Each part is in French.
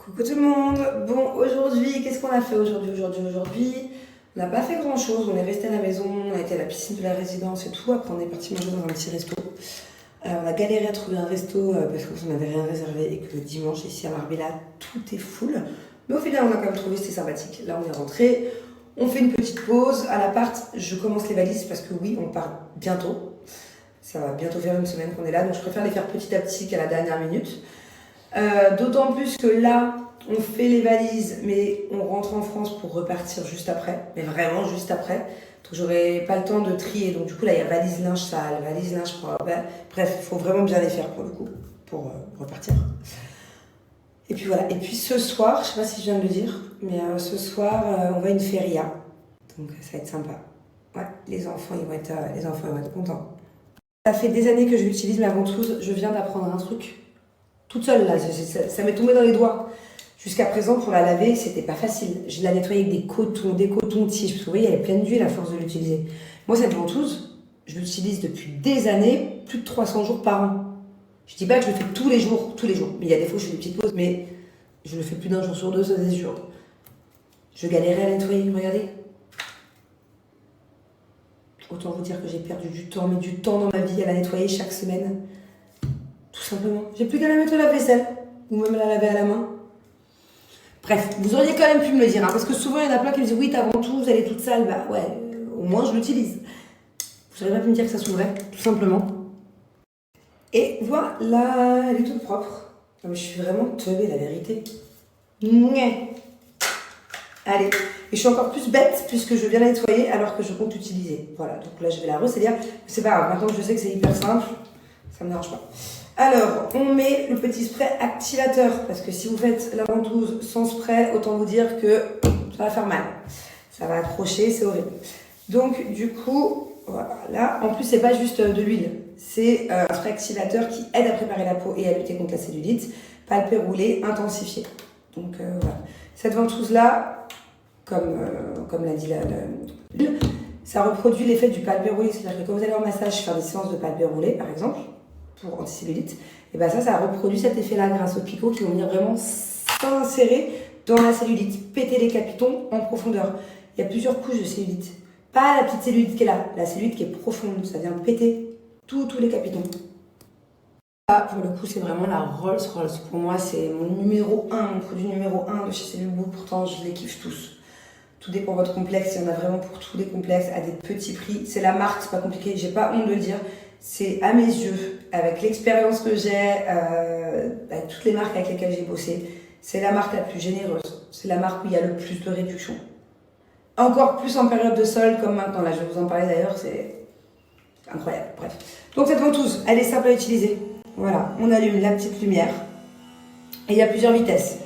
Coucou tout le monde. Bon, aujourd'hui, qu'est-ce qu'on a fait aujourd'hui, on n'a pas fait grand chose. On est resté à la maison, on a été à la piscine de la résidence et tout. Après, on est parti manger dans un petit resto. On a galéré à trouver un resto parce qu'on n'avait rien réservé et que le dimanche, ici à Marbella, tout est full. Mais au final, on a quand même trouvé, c'était sympathique. Là, on est rentré. On fait une petite pause à l'appart. Je commence les valises parce que oui, on part bientôt. Ça va bientôt faire une semaine qu'on est là, donc je préfère les faire petit à petit qu'à la dernière minute. D'autant plus que là, on fait les valises, mais on rentre en France pour repartir juste après, mais vraiment juste après. Donc j'aurai pas le temps de trier. Donc du coup, là, il y a valise linge sale, valise linge propre. Bref, il faut vraiment bien les faire pour le coup, pour repartir. Et puis voilà. Et puis ce soir, je sais pas si je viens de le dire, mais ce soir, on va à une feria. Donc ça va être sympa. Ouais, les enfants, ils vont être contents. Ça fait des années que je l'utilise, ma ventouse. Je viens d'apprendre un truc toute seule là, ça m'est tombé dans les doigts. Jusqu'à présent, pour la laver, c'était pas facile. Je la nettoyais avec des cotons-tiges, parce que vous voyez, elle est pleine d'huile à force de l'utiliser. Moi, cette ventouse, je l'utilise depuis des années, plus de 300 jours par an. Je dis pas que je le fais tous les jours. Mais il y a des fois où je fais des petites pauses, mais je le fais plus d'un jour sur deux, ça c'est sûr. Je galérais à la nettoyer, regardez. Autant vous dire que j'ai perdu du temps, mais du temps dans ma vie à la nettoyer chaque semaine. Tout simplement. J'ai plus qu'à la mettre au lave-vaisselle. Ou même la laver à la main. Bref, vous auriez quand même pu me le dire. Hein, parce que souvent, il y en a plein qui me disent oui, ta ventouse, elle est toute sale. Bah ouais, au moins je l'utilise. Vous auriez pas pu me dire que ça s'ouvrait, tout simplement. Et voilà, elle est toute propre. Non, mais je suis vraiment teubée, la vérité. Mouais. Allez. Et je suis encore plus bête puisque je viens la nettoyer alors que je compte l'utiliser. Voilà, donc là, je vais la ressaisir. Mais c'est pas grave, maintenant que je sais que c'est hyper simple, ça me dérange pas. Alors, on met le petit spray activateur, parce que si vous faites la ventouse sans spray, autant vous dire que ça va faire mal. Ça va accrocher, c'est horrible. Donc, du coup, voilà. En plus, c'est pas juste de l'huile. C'est un spray activateur qui aide à préparer la peau et à lutter contre la cellulite. Palpé roulé, intensifié. Donc, voilà. Cette ventouse-là, comme l'a dit l'huile, ça reproduit l'effet du palpé roulé. C'est-à-dire que quand vous allez en massage faire des séances de palpé roulé, par exemple, pour anticellulite, et ben ça reproduit cet effet-là grâce aux picots qui vont venir vraiment s'insérer dans la cellulite, péter les capitons en profondeur. Il y a plusieurs couches de cellulite. Pas la petite cellulite qui est là, la cellulite qui est profonde, ça vient péter tous les capitons. Là, pour le coup, c'est vraiment la Rolls-Royce. Pour moi, c'est mon numéro 1, mon produit numéro 1 de chez Cellulite. Pourtant, je les kiffe tous. Tout dépend de votre complexe, il y en a vraiment pour tous les complexes, à des petits prix. C'est la marque, c'est pas compliqué, j'ai pas honte de le dire. C'est à mes yeux, avec l'expérience que j'ai, avec toutes les marques avec lesquelles j'ai bossé, c'est la marque la plus généreuse. C'est la marque où il y a le plus de réduction. Encore plus en période de solde comme maintenant. Là, je vais vous en parler d'ailleurs, c'est incroyable. Bref. Donc cette ventouse, elle est simple à utiliser. Voilà, on allume la petite lumière. Et il y a plusieurs vitesses.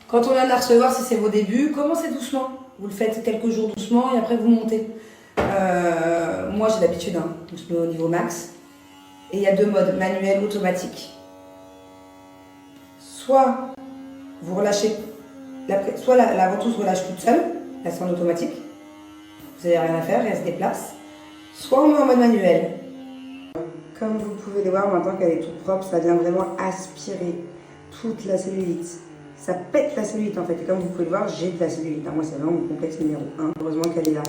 Quand on vient de la recevoir, si c'est vos débuts, commencez doucement. Vous le faites quelques jours doucement et après vous montez. Moi j'ai l'habitude, hein, donc je mets au niveau max. Et il y a deux modes, manuel, automatique. Soit vous relâchez, soit la ventouse relâche toute seule, là c'est en automatique. Vous n'avez rien à faire, elle se déplace. Soit on met en mode manuel. Comme vous pouvez le voir maintenant qu'elle est toute propre, ça vient vraiment aspirer toute la cellulite. Ça pète la cellulite en fait. Et comme vous pouvez le voir, j'ai de la cellulite. Moi, c'est vraiment mon complexe numéro 1. Heureusement qu'elle est là.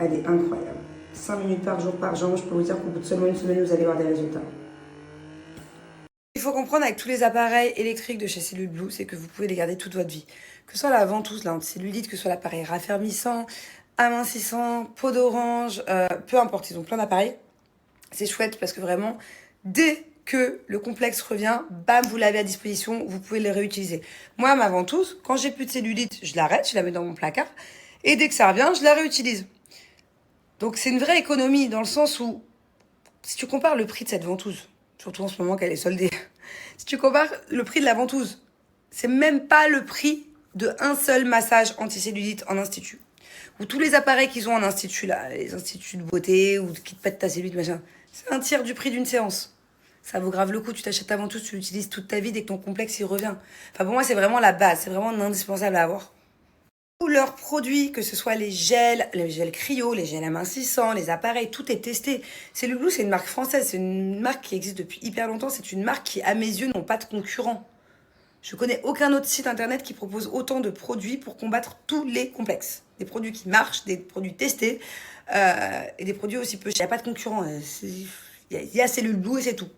Elle est incroyable. 5 minutes par jour par jambe. Je peux vous dire qu'au bout de seulement une semaine, vous allez voir des résultats. Il faut comprendre avec tous les appareils électriques de chez Cellulite Blue, c'est que vous pouvez les garder toute votre vie. Que ce soit la ventouse, la anticellulite, que ce soit l'appareil raffermissant, amincissant, peau d'orange, peu importe, ils ont plein d'appareils. C'est chouette parce que vraiment, dès que le complexe revient, bam, vous l'avez à disposition, vous pouvez les réutiliser. Moi, ma ventouse, quand j'ai plus de cellulite, je l'arrête, je la mets dans mon placard, et dès que ça revient, je la réutilise. Donc c'est une vraie économie dans le sens où, si tu compares le prix de cette ventouse, surtout en ce moment qu'elle est soldée, si tu compares le prix de la ventouse, c'est même pas le prix de un seul massage anticellulite en institut. Ou tous les appareils qu'ils ont en institut, là, les instituts de beauté, ou qui te pètent ta cellulite, machin, c'est un tiers du prix d'une séance. Ça vaut grave le coup, tu t'achètes ta ventouse, tu l'utilises toute ta vie dès que ton complexe y revient. Enfin, pour moi, c'est vraiment la base, c'est vraiment indispensable à avoir. Tous leurs produits, que ce soit les gels cryo, les gels amincissants, les appareils, tout est testé. C'est Lulu, c'est une marque française, c'est une marque qui existe depuis hyper longtemps. C'est une marque qui, à mes yeux, n'ont pas de concurrents. Je connais aucun autre site internet qui propose autant de produits pour combattre tous les complexes. Des produits qui marchent, des produits testés et des produits aussi peu chers. Il n'y a pas de concurrent. Il y a Cellule Blue et c'est tout.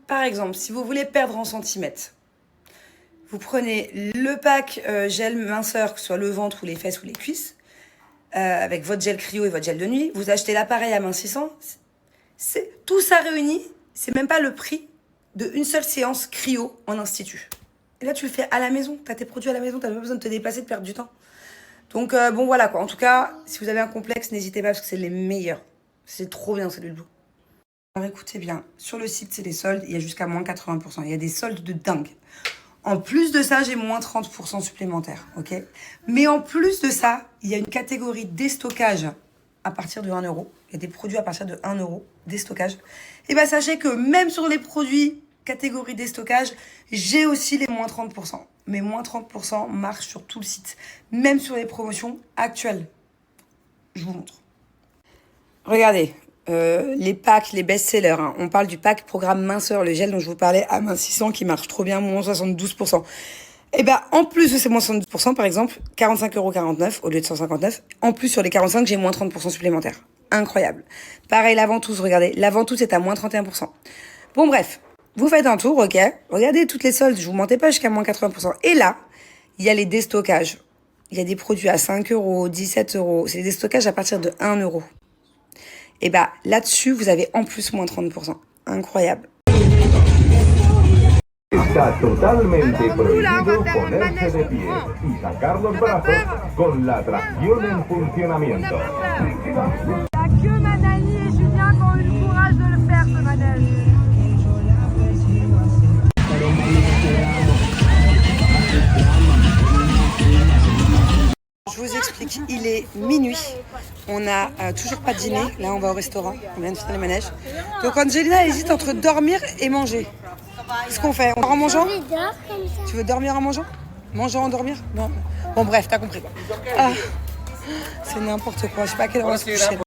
Par exemple, si vous voulez perdre en centimètres, vous prenez le pack gel minceur, que ce soit le ventre ou les fesses ou les cuisses, avec votre gel cryo et votre gel de nuit. Vous achetez l'appareil amincissant. Tout ça réuni, c'est même pas le prix d'une seule séance cryo en institut. Et là, tu le fais à la maison. Tu as tes produits à la maison, tu n'as pas besoin de te déplacer, de perdre du temps. Donc, bon, voilà quoi. En tout cas, si vous avez un complexe, n'hésitez pas parce que c'est les meilleurs. C'est trop bien, Cellule Blue. Alors, écoutez bien. Sur le site, c'est les soldes. Il y a jusqu'à moins 80%. Il y a des soldes de dingue. En plus de ça, j'ai moins 30% supplémentaires. Ok. Mais en plus de ça, il y a une catégorie déstockage à partir de 1 €. Il y a des produits à partir de 1 € déstockage. Et bien, sachez que même sur les produits catégorie déstockage, j'ai aussi les moins 30%. Mais moins 30% marchent sur tout le site, même sur les promotions actuelles. Je vous montre. Regardez, les packs, les best-sellers. Hein. On parle du pack programme minceur, le gel dont je vous parlais, amincissant, qui marche trop bien, moins 72%. Et bien, en plus de ces moins 72%, par exemple, 45,49 € au lieu de 159. En plus, sur les 45, j'ai moins 30% supplémentaires. Incroyable. Pareil, la ventouse, regardez. La ventouse est à moins 31%. Bon, bref. Vous faites un tour, ok. Regardez toutes les soldes, je vous mentais pas, jusqu'à moins 80%. Et là, il y a les déstockages. Il y a des produits à 5 €, 17 €. C'est des déstockages à partir de 1 €. Et bah, là-dessus, vous avez en plus moins 30%. Incroyable. Está totalmente prohibido ponerse de pie y sacar los brazos con la tracción en funcionamiento. Il n'y a que Manali et Julien qui ont eu le courage de le faire, ce manège. Je vous explique, il est minuit. On n'a toujours pas de dîner. Là, on va au restaurant. On vient de finir les manèges. Donc, Angelina hésite entre dormir et manger. Qu'est-ce qu'on fait? On dort en mangeant? Tu veux dormir en mangeant? Manger en dormir? Bon, bref, t'as compris quoi. Ah, c'est n'importe quoi. Je sais pas à quelle heure on va se coucher.